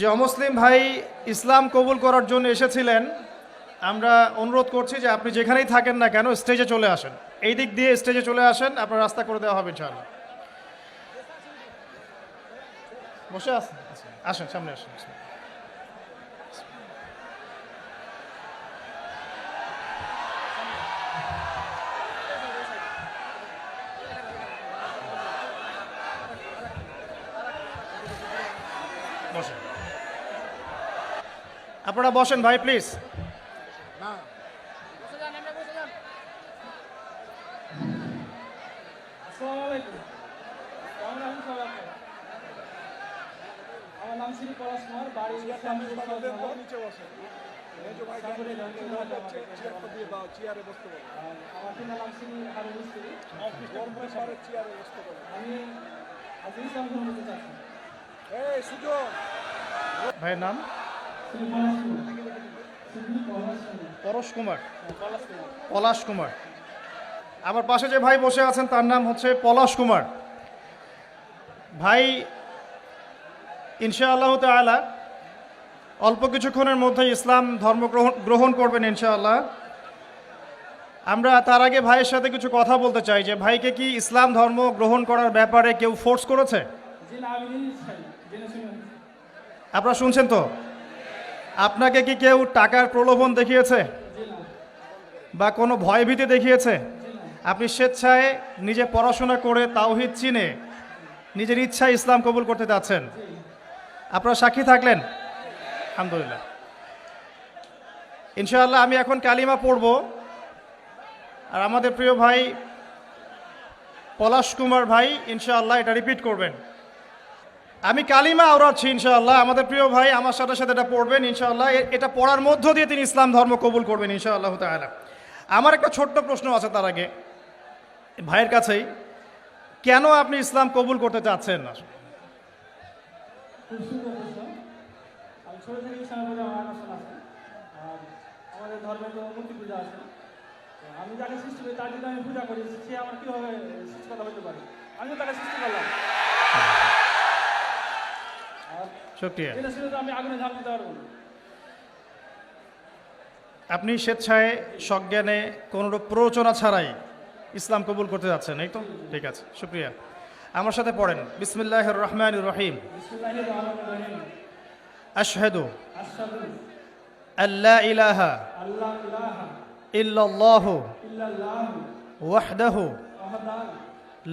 যে অমুসলিম ভাই ইসলাম কবুল করার জন্য এসেছিলেন, আমরা অনুরোধ করছি যে আপনি যেখানেই থাকেন না কেন স্টেজে চলে আসেন। এই দিক দিয়ে স্টেজে চলে আসেন, আপনার রাস্তা করে দেওয়া হবে ইনশাআল্লাহ। বসে আসেন, আসেন সামনে আসেন। বসেন, আপনারা বসেন ভাই প্লিজ। আমার নাম শ্রী পলাশ কুমার, বাড়ি আমার পিতার নাম শ্রী হারুন মিস্ত্রি। আমি আজ ইসলাম গ্রহণ করতে চাচ্ছি। ভাইয়ের নাম শ্রী পলাশ কুমার। শ্রী পরশ কুমার, পলাশ কুমার। পলাশ কুমার। আমার পাশে যে ভাই বসে আছেন তার নাম হচ্ছে পলাশ কুমার। ভাই ইনশাআল্লাহ তাআলা অল্প কিছুক্ষণের মধ্যে ইসলাম ধর্ম গ্রহণ করবেন ইনশাআল্লাহ। আমরা তার আগে ভাইয়ের সাথে কিছু কথা বলতে চাই যে ভাইকে কি ইসলাম ধর্ম গ্রহণ করার ব্যাপারে কেউ ফোর্স করেছে? জি না, আমি নিজে চাই, জেনে শুনে। আপনারা শুনছেন তো? আপনাকে কি কেউ টাকার প্রলোভন দেখিয়েছে জি না, বা কোনো ভয়ভীতি দেখিয়েছে? জি না। আপনি স্বেচ্ছায় নিজে পড়াশোনা করে তাওহীদ চিনে নিজের ইচ্ছায় ইসলাম কবুল করতে যাচ্ছেন। আপনারা সাক্ষী থাকলেন? আলহামদুলিল্লাহ। ইনশাআল্লাহ আমি এখন কালিমা পড়ব, আর আমাদের প্রিয় ভাই পলাশ কুমার ভাই ইনশাআল্লাহ এটা রিপিট করবেন। আমি কালিমা আওড়াচ্ছি ইনশাআল্লাহ, আমাদের প্রিয় ভাই আমার সাথে সাথে এটা পড়বেন ইনশাআল্লাহ। এটা পড়ার মধ্য দিয়ে তিনি ইসলাম ধর্ম কবুল করবেন ইনশাআল্লাহ তাআলা। আমার একটা ছোট্ট প্রশ্ন আছে তার আগে ভাইয়ের কাছেই, কেন আপনি ইসলাম কবুল করতে চাচ্ছেন না? খুব সুন্দর প্রশ্ন। আমি ছোট থেকে ইসলামের প্রতি আমার আকর্ষণ আছে। আর আমাদের ধর্মে তো মূর্তি পূজা আছে। তো আমি যাকে সৃষ্টি করি তার যদি আমি পূজা করি, সে আমার কীভাবে সৃষ্টিকর্তা হতে পারে? আমিও তাকে সৃষ্টি করলাম। আর শুকরিয়া। জেনে শুনে তো আমি আগুনে ঝাঁপ দিতে পারবো না। আপনি স্বেচ্ছায় সজ্ঞানে কোনোরূপ প্ররোচনা ছাড়াই ইসলাম কবুল করতে যাচ্ছেন, এই তো? ঠিক আছে, শুক্রিয়া। আমার সাথে পড়েন, বিসমিল্লাহির রহমানির রহিম। বিসমিল্লাহির রহমানির রহিম। আশহাদু আশহাদু আল্লা ইলাহা আল্লা ইলাহা ইল্লাল্লাহু ইল্লাল্লাহু ওয়াহদাহু ওয়াহদাহু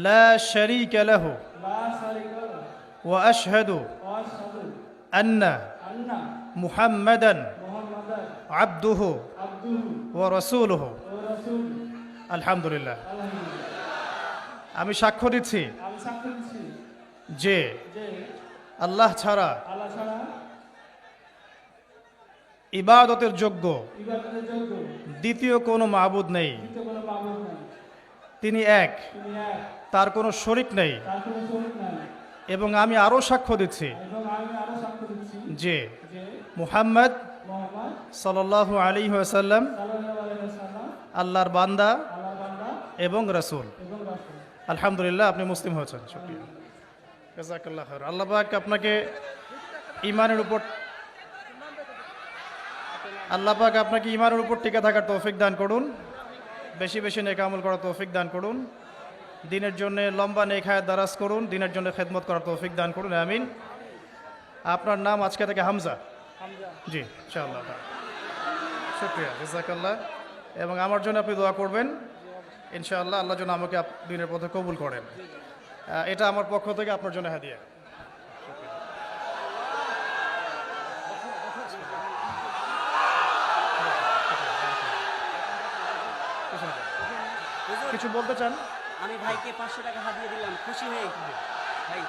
লা শারীকা লাহু লা শারীকা লাহু ওয়া আশহাদু ওয়া আশহাদু আন্না আন্না মুহাম্মাদান মুহাম্মাদান আবদুহু আবদুহু ওয়া রাসূলুহু। ওয়া রাসূলুহু। আলহামদুলিল্লাহ। আলহামদুলিল্লাহ। আমি সাক্ষ্য দিচ্ছি আমি সাক্ষ্য দিচ্ছি যে যে আল্লাহ ছাড়া আল্লাহ ছাড়া ইবাদতের যোগ্য ইবাদতের যোগ্য দ্বিতীয় কোনো মাবুদ নেই। দ্বিতীয় কোনো মাবুদ নাই। তিনি এক, তিনি এক, তার কোনো শরিক নেই। তার কোনো শরীক নাই। এবং আমি আরও সাক্ষ্য দিচ্ছি এবং আমি আরো সাক্ষ্য দিচ্ছি যে যে মুহাম্মদ মুহাম্মদ সাল্লাল্লাহু আলাইহি ওয়াসাল্লাম সাল্লাল্লাহু আলাইহি ওয়াসাল্লাম আল্লাহর বান্দা আল্লাহর বান্দা এবং রাসূল। এবং রাসূল। আলহামদুলিল্লাহ, আপনি মুসলিম হয়েছেন। শুকরিয়া, জাযাকাল্লাহ খাইর। আল্লাহ পাক আপনাকে ঈমানের উপর টিকে থাকার তৌফিক দান করুন, বেশি বেশি নেক আমল করার তৌফিক দান করুন, দিনের জন্য লম্বা নেক হায়াত দারাজ করুন, দিনের জন্য খেদমত করার তৌফিক দান করুন, আমিন। আপনার নাম আজকে থেকে হামজা? জি, ইনশাআল্লাহ। শুকরিয়া, জাযাকাল্লাহ। এবং আমার জন্য আপনি দোয়া করবেন ইনশাআল্লাহ, আল্লাহ যেন আমাকে দিনের পথে কবুল করেন। এটা আমার পক্ষ থেকে আপনার জন্য হাদিয়া। কিছু বলতে চান? আমি ভাইকে 500 টাকা হাতিয়ে দিলাম, খুশি হয়ে ভাই।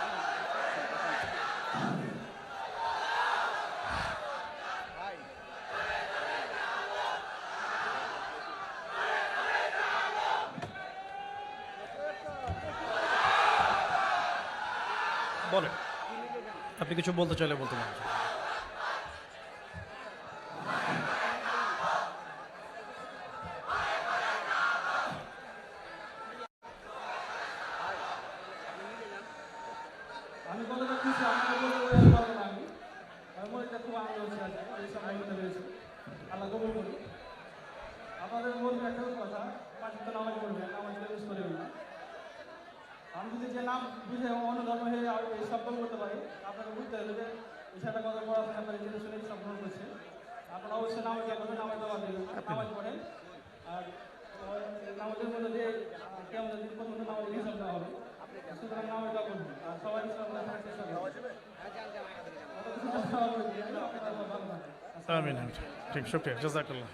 বলেন, আপনি কিছু বলতে চাইলে বলতে পারেন। আমি বলে যাচ্ছি, আমি বলতে পারবো না। আমি মনটা খুব আনন্দ হচ্ছে আজকে এই সময় হতে পেরেছে আল্লাহ কবুল করুন আপনাদের বলবো একটা কথা পাঁচটা নামাজ পড়বেন নামাজকে মিস করবেন না আমি যদি যে নাম বুঝে অন্য ধর্ম হয়ে এই শব্দ করতে পারি আপনাকে বুঝতে হবে যে বিষয়টা কত পড়াশোনা করে জেনে শুনে সব গ্রহণ করছে আপনারা অবশ্যই নামাজ করবেন নামাজ দেওয়া দেবেন নামাজ পড়েন আর নামাজের মধ্যে যে কেমন দিন পর্যন্ত নামাজের হিসাব দেওয়া হবে সুতরাং নামাজ দেওয়া করবেন আর সবাই ইসলাম থাকার চেষ্টা করবেন আমিন আমিন। ঠিক শুক্রিয়া জাজাকাল্লাহ।